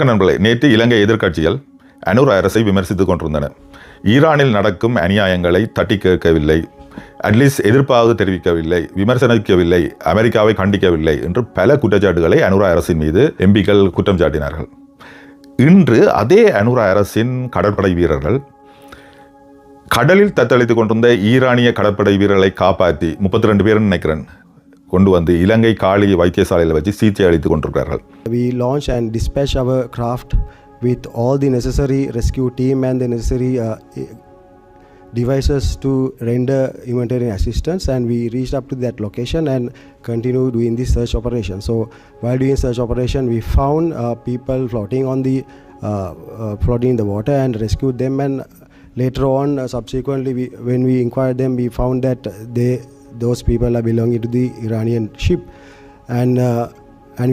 நண்பர்களே, நேற்று இலங்கை எதிர்க்கட்சிகள் அனுர அரசை விமர்சித்துக் கொண்டிருந்தன. ஈரானில் நடக்கும் அநியாயங்களை தட்டி கேட்கவில்லை, அட்லீஸ்ட் எதிர்ப்பாவது தெரிவிக்கவில்லை, விமர்சனிக்கவில்லை, அமெரிக்காவை கண்டிக்கவில்லை என்று பல குற்றச்சாட்டுகளை அனுர அரசின் மீது எம்பிக்கள் குற்றம் சாட்டினார்கள். இன்று அதே அனுர அரசின் கடற்படை வீரர்கள் கடலில் தத்தளித்துக் கொண்டிருந்த ஈரானிய கடற்படை வீரர்களை காப்பாற்றி 32 பேர் நினைக்கிறேன் கொண்டு வந்து இலங்கை காலி வைத்தியசாலையில் வச்சு சிகிச்சை அளித்துக் கொண்டிருக்கிறார்கள். We launch and dispatch our craft with all the necessary rescue team and the necessary devices to render humanitarian assistance, and we reached up to that location and continue doing this search operation. So while doing search operation, we found people floating on the floating in the water and rescued them, and later on subsequently when we inquired them, we found that those people are belonging to the Iranian ship, and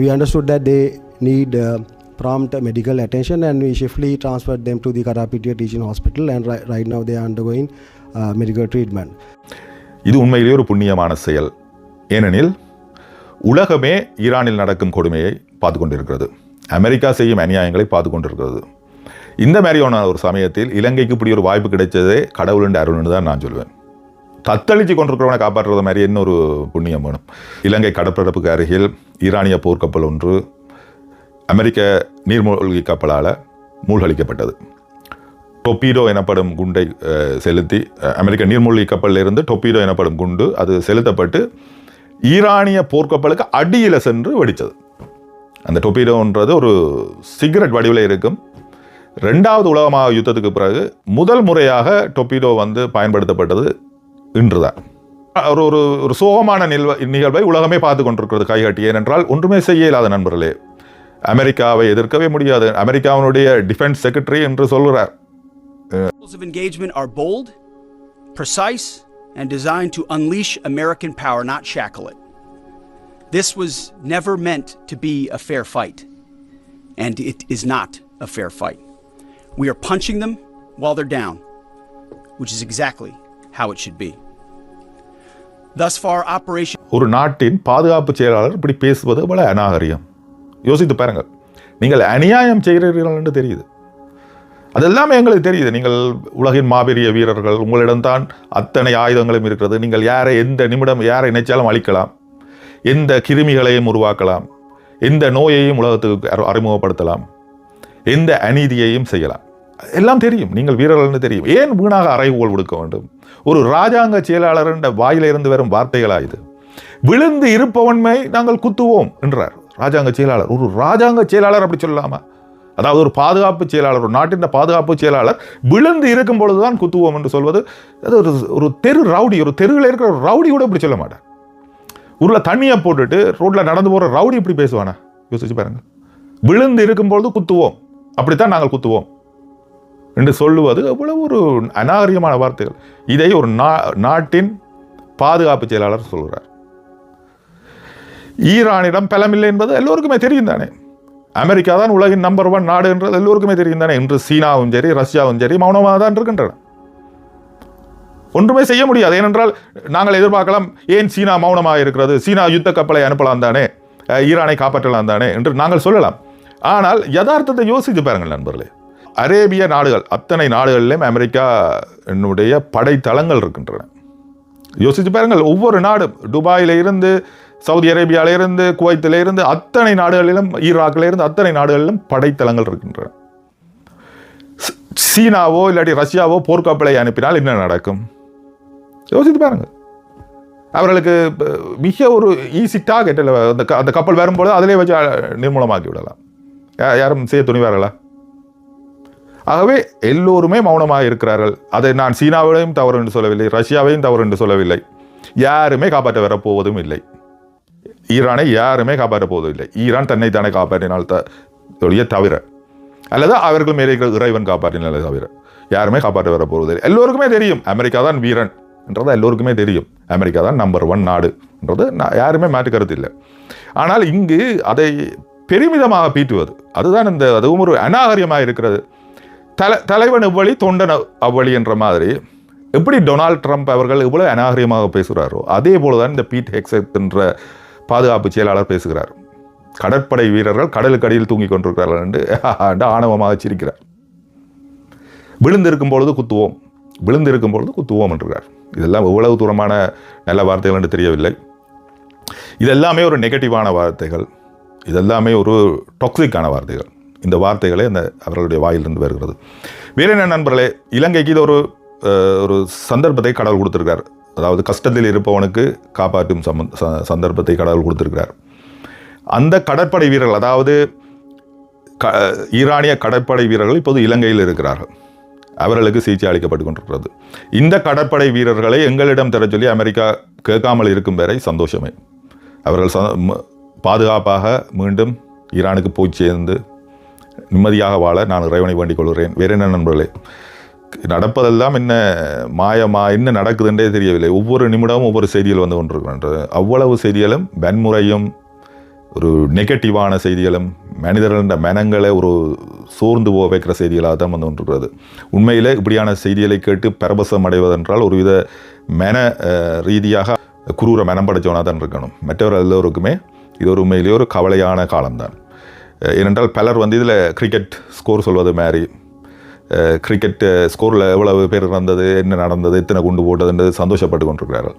we understood that they need prompt medical attention, and we swiftly transferred them to the Karapitiya Teaching Hospital, and right now they are undergoing medical treatment. இது உண்மையிலேயே ஒரு புண்ணியமான செயல். ஏனெனில் உலகமே ஈரானில் நடக்கும் கொடுமையை பார்த்து கொண்டிருக்கிறது, அமெரிக்கா செய்யும் அநியாயங்களை பார்த்து கொண்டிருக்கிறது. இந்த மாதிரியான ஒரு சமயத்தில் இலங்கைக்கு இப்படி ஒரு வாய்ப்பு கிடைச்சதே கடவுளுடைய அருள்னு தான் நான் சொல்லுவேன். தத்தளிச்சு கொண்டிருக்கிறவனை காப்பாற்றுறது மாதிரி என்ன ஒரு புண்ணியம் வேணும். இலங்கை கடற்பரப்புக்கு அருகில் ஈரானிய போர்க்கப்பல் ஒன்று அமெரிக்க நீர்மூழ்கி கப்பலால் மூழ்கடிக்கப்பட்டது. டொப்பீடோ எனப்படும் குண்டை செலுத்தி, அமெரிக்க நீர்மூழ்கி கப்பலில் இருந்து டொப்பீடோ எனப்படும் குண்டு அது செலுத்தப்பட்டு ஈரானிய போர்க்கப்பலுக்கு அடியில் சென்று வெடித்தது. அந்த டொப்பீடோன்றது ஒரு சிகரெட் வடிவில் இருக்கும். 2வது உலக மகா யுத்தத்துக்கு பிறகு முதல் முறையாக டொப்பீடோ பயன்படுத்தப்பட்டது இன்றுதான். ஒரு சோகமான நிகழ்வை உலகமே பார்த்து கொண்டிருக்கிறது கைகாட்டி. ஏனென்றால் ஒன்றுமே செய்ய இயலாத நண்பர்களே, அமெரிக்காவை எதிர்க்கவே முடியாது. அமெரிக்காவினுடைய டிஃபென்ஸ் செக்ரட்டரி என்று சொல்கிறார். Rules of engagement are bold, precise, and designed to unleash American power, not shackle it. This was never meant to be a fair fight, and it is not a fair fight. We are punching them while they're down, which is exactly how it should be. Thus far, operation. ஒரு நாட்டின் பாதுகாப்பு செயலாளர் இப்படி பேசுவது பல அநாகரியம். யோசித்து பாருங்கள். நீங்கள் அநியாயம் செய்கிறீர்கள் என்று தெரியுது, அதெல்லாமே எங்களுக்கு தெரியுது. நீங்கள் உலகின் மாபெரிய வீரர்கள், உங்களிடம்தான் அத்தனை ஆயுதங்களும் இருக்கிறது. நீங்கள் யாரை எந்த நிமிடம் யாரை நினைச்சாலும் அழிக்கலாம், எந்த கிருமிகளையும் உருவாக்கலாம், எந்த நோயையும் உலகத்துக்கு அறிமுகப்படுத்தலாம், எந்த அநீதியையும் செய்யலாம். எல்லாம் தெரியும், நீங்கள் வீரர்கள்னு தெரியும். ஏன் வீணாக அறைகோல் விடுக்க வேண்டும்? ஒரு ராஜாங்க செயலாளர் என்ற வாயிலிருந்து வரும் வார்த்தைகளா இது? விழுந்து இருப்பவன்மை நாங்கள் குத்துவோம் என்றார் ராஜாங்க செயலாளர். ஒரு ராஜாங்க செயலாளர் அப்படி சொல்லலாமா? அதாவது ஒரு பாதுகாப்பு செயலாளர், ஒரு நாட்டின் பாதுகாப்பு செயலாளர் விழுந்து இருக்கும் பொழுதுதான் குத்துவோம் என்று சொல்வது, அது ஒரு தெரு ரவுடி, ஒரு தெருவில் இருக்கிற ஒரு ரவுடி கூட இப்படி சொல்ல மாட்டார். ஊரில் தண்ணியை போட்டுட்டு ரோட்டில் நடந்து போகிற ரவுடி இப்படி பேசுவானா? யோசிச்சு பாருங்க. விழுந்து இருக்கும்பொழுது குத்துவோம், அப்படித்தான் நாங்கள் குத்துவோம் என்று சொல்லுவது அவ்வளவு ஒரு அநாகரிகமான வார்த்தைகள். இதை ஒரு நாட்டின் பாதுகாப்பு செயலாளர் சொல்கிறார். ஈரானிடம் பலமில்லை என்பது எல்லோருக்குமே தெரியும் தானே. அமெரிக்கா தான் உலகின் நம்பர் 1 நாடு என்றது எல்லோருக்குமே தெரியும் தானே. இன்று சீனாவும் சரி ரஷ்யாவும் சரி மௌனமாக தான் இருக்கின்றன, ஒன்றுமே செய்ய முடியாது. ஏனென்றால் நாங்கள் எதிர்பார்க்கலாம், ஏன் சீனா மௌனமாக இருக்கிறது, சீனா யுத்த கப்பலை அனுப்பலாம் தானே, ஈரானை காப்பாற்றலாம் தானே என்று நாங்கள் சொல்லலாம். ஆனால் யதார்த்தத்தை யோசித்து பாருங்கள் நண்பர்களே. அரேபிய நாடுகள் அத்தனை நாடுகளிலும் அமெரிக்கா என்னுடைய படைத்தளங்கள் இருக்கின்றன. யோசித்து பாருங்கள். ஒவ்வொரு நாடும், துபாயில இருந்து, சவுதி அரேபியாவில இருந்து, குவைத்தில இருந்து, அத்தனை நாடுகளிலும், ஈராக்கில் இருந்து அத்தனை நாடுகளிலும் படைத்தளங்கள் இருக்கின்றன. சீனாவோ இல்லாட்டி ரஷ்யாவோ போர்க்கப்பலை அனுப்பினால் என்ன நடக்கும்? யோசித்து பாருங்கள். அவர்களுக்கு மிக ஒரு ஈஸி டார்கெட். அந்த கப்பல் வரும்போது அதிலே வச்சு நிர்மூலமாக்கி விடலாம். யாரும் செய்ய துணிவார்களா? ஆகவே எல்லோருமே மௌனமாக இருக்கிறார்கள். அதை நான் சீனாவையும் தவறு என்று சொல்லவில்லை, ரஷ்யாவையும் தவறு என்று சொல்லவில்லை. யாருமே காப்பாற்ற வரப்போவதும் இல்லை. ஈரானை யாருமே காப்பாற்றப் போவதில்லை. ஈரான் தன்னை தானே காப்பாற்றினால் தவிர, அல்லது அவர்கள் மேலே இறைவன் காப்பாற்றினாலே தவிர யாருமே காப்பாற்ற வரப்போவதில்லை. எல்லோருக்குமே தெரியும் அமெரிக்கா தான் வீரன் என்றது எல்லோருக்குமே தெரியும். அமெரிக்கா தான் நம்பர் 1 நாடு என்றது யாருமே மாற்று கருத்து இல்லை. ஆனால் இங்கு அதை பெருமிதமாக பீட்டுவது, அதுவும் ஒரு அநாகரியமாக இருக்கிறது. தலைவன் எவ்வளி தொண்டன் அவ்வளி என்ற மாதிரி எப்படி டொனால்ட் ட்ரம்ப் அவர்கள் இவ்வளவு அநாகரிகமாக பேசுகிறாரோ அதே போலதான் இந்த பீட் ஹெக்ஸெட் என்ற பாதுகாப்பு செயலாளர் பேசுகிறார். கடற்படை வீரர்கள் கடலுக்கு அடியில் தூங்கி கொண்டிருக்கிறார்கள் என்று ஆணவமாக சிரிக்கிறார். விழுந்திருக்கும் பொழுது குத்துவோம், விழுந்திருக்கும் பொழுது குத்துவோம் என்றார். இதெல்லாம் எவ்வளவு தூரமான நல்ல வார்த்தைகள் என்று தெரியவில்லை. இதெல்லாமே ஒரு நெகட்டிவான வார்த்தைகள், இதெல்லாமே ஒரு டாக்ஸிக்கான வார்த்தைகள். இந்த வார்த்தைகளே அந்த அவர்களுடைய வாயிலிருந்து வருகிறது. வேற என்ன நண்பர்களே, இலங்கைக்கு இது ஒரு சந்தர்ப்பத்தை கடவுள் கொடுத்திருக்கார். அதாவது கஷ்டத்தில் இருப்பவனுக்கு காப்பாற்றும் சந்தர்ப்பத்தை கடவுள் கொடுத்திருக்கிறார். அந்த கடற்படை வீரர்கள், அதாவது ஈரானிய கடற்படை வீரர்கள் இப்போது இலங்கையில் இருக்கிறார்கள். அவர்களுக்கு சிகிச்சை அளிக்கப்பட்டு கொண்டிருக்கிறது. இந்த கடற்படை வீரர்களை எங்களிடம் தர சொல்லி அமெரிக்கா கேட்காமல் இருக்கும் வரை சந்தோஷமே. அவர்கள் பாதுகாப்பாக மீண்டும் ஈரானுக்கு போய் சேர்ந்து நிம்மதியாக வாழ நான் இறைவனை வேண்டிக் கொள்கிறேன். வேற என்ன நண்பர்களே, நடப்பதெல்லாம் என்ன மாயமா, என்ன நடக்குதுன்றே தெரியவில்லை. ஒவ்வொரு நிமிடமும் ஒவ்வொரு செய்திகள் வந்து கொண்டிருக்கின்றது. அவ்வளவு செய்திகளும் வன்முறையும் ஒரு நெகட்டிவான செய்திகளும் மனிதர்களின் மனங்களை ஒரு சோர்ந்து போக வைக்கிற செய்திகளாக தான் வந்து கொண்டிருக்கிறது. உண்மையில் இப்படியான செய்திகளை கேட்டு பரபசம் அடைவதென்றால் ஒருவித மன ரீதியாக குரூர மனம் படைச்சவனாக தான் இருக்கணும். மற்றவர்கள் எல்லோருக்குமே இது ஒரு உண்மையிலேயே ஒரு கவலையான காலம்தான். ஏனென்றால் பலர் வந்து இதில் கிரிக்கெட் ஸ்கோர் சொல்வது மாதிரி, கிரிக்கெட் ஸ்கோரில் எவ்வளவு பேர் இறந்தது, என்ன நடந்தது, எத்தனை குண்டு போட்டதுன்றது சந்தோஷப்பட்டு கொண்டிருக்கிறார்கள்.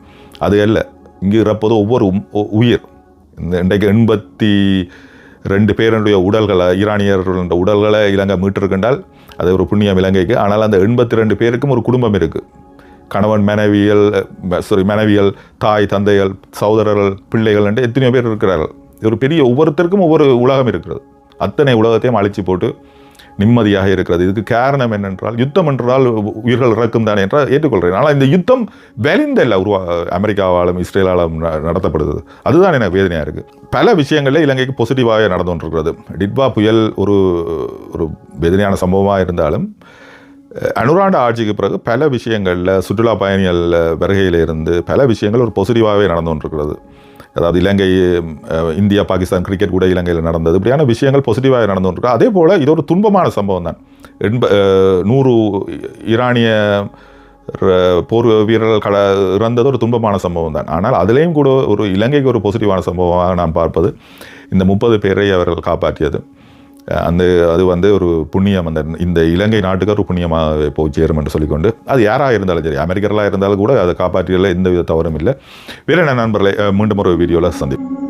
அது அல்ல, இங்கு இறப்பது ஒவ்வொரு உயிர். இன்றைக்கு 82 பேருடைய உடல்களை, ஈரானியர்களுடைய உடல்களை இலங்கை மீட்டிருக்கின்றால் அது ஒரு புண்ணியம் இலங்கைக்கு. ஆனால் அந்த 82 பேருக்கும் ஒரு குடும்பம் இருக்குது. கணவன் மனைவியல், தாய் தந்தைகள், சகோதரர்கள், பிள்ளைகள் என்று எத்தனையோ பேர் இருக்கிறார்கள். ஒரு பெரிய ஒவ்வொருத்தருக்கும் ஒவ்வொரு உலகம் இருக்கிறது. அத்தனை உலகத்தையும் அழிச்சு போட்டு நிம்மதியாக இருக்கிறது. இதுக்கு காரணம் என்னென்றால், யுத்தம் என்றால் உயிர்கள் இறக்கும் தானே என்றால் ஏற்றுக்கொள்கிறேன். ஆனால் இந்த யுத்தம் வெளிந்தல்ல அமெரிக்காவாலும் இஸ்ரேலாலும் நடத்தப்படுது. அதுதான் எனக்கு வேதனையாக இருக்குது. பல விஷயங்களில் இலங்கைக்கு பாசிட்டிவாக நடந்து கொண்டிருக்கிறது. டிட்வா புயல் ஒரு வேதனையான சம்பவமாக இருந்தாலும் அனுராண்ட ஆட்சிக்கு பிறகு பல விஷயங்களில் சுற்றுலா பயணிகள் வருகையில் இருந்து பல விஷயங்கள் ஒரு பாசிட்டிவாகவே நடந்து கொண்டிருக்கிறது. அதாவது இலங்கை, இந்தியா, பாகிஸ்தான் கிரிக்கெட் கூட இலங்கையில் நடந்தது. இப்படியான விஷயங்கள் பாசிட்டிவாக நடந்து கொண்டிருக்கு. அதே போல் இது ஒரு துன்பமான சம்பவம் தான். 100 ஈரானிய போர் வீரர்கள் இறந்தது ஒரு துன்பமான சம்பவம் தான். ஆனால் அதுலேயும் கூட ஒரு இலங்கைக்கு ஒரு பாசிட்டிவான சம்பவமாக நான் பார்ப்பது இந்த 30 பேரை அவர்கள் காப்பாற்றியது. அது வந்து ஒரு புண்ணியம், இந்த இலங்கை நாட்டுக்கு ஒரு புண்ணியமாக போய் சேரும் என்று சொல்லிக்கொண்டு, அது யாராக இருந்தாலும் சரி, அமெரிக்கர்களாக இருந்தாலும் கூட அதை காப்பாற்றியதில் எந்த வித தவறும் இல்லை. வேறு என்ன நண்பர்களை மீண்டும் ஒரு வீடியோவில் சந்திப்போம்.